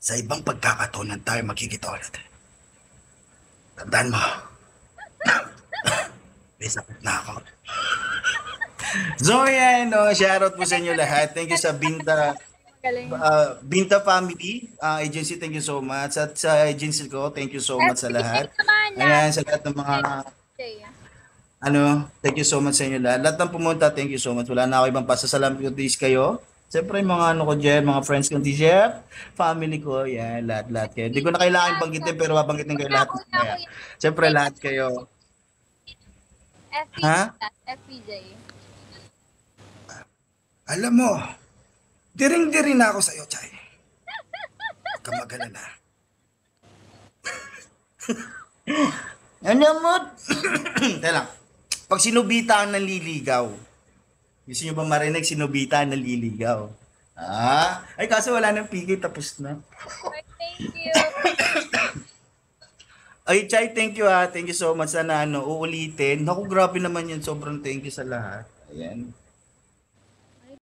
Sa ibang pagkakataon tayo magkikita ulit. Tandaan mo. May sakit na ako. So yan, shoutout po sa inyo lahat. Thank you sa Galing. Binta Family Agency, thank you so much. At sa agency ko, thank you so much sa lahat. Ayan, sa lahat ng mga thank you so much sa inyo lahat. Lahat ng pumunta, thank you so much. Wala na ako ibang pasasalamat kundi kayo. Siyempre, mga ko dyan, mga friends ko di chef, family ko, yan, lahat kayo. Hindi ko na kailangan banggitin, pero babanggitin kayo lahat. Siyempre, lahat kayo. FPJ. Alam mo, diring-diri na ako sa'yo, Chay. Huwag kang mag-alala. Ano mo? Teka lang. Pag sinubita ang nanliligaw, gusto nyo ba marinig sinubita ang nanliligaw? Ay kaso wala nang pigil, tapos na. Thank you. Ay, Chay, thank you ha. Thank you so much. Sana uulitin. Naku, grabe naman yun. Sobrang thank you sa lahat. Ayan.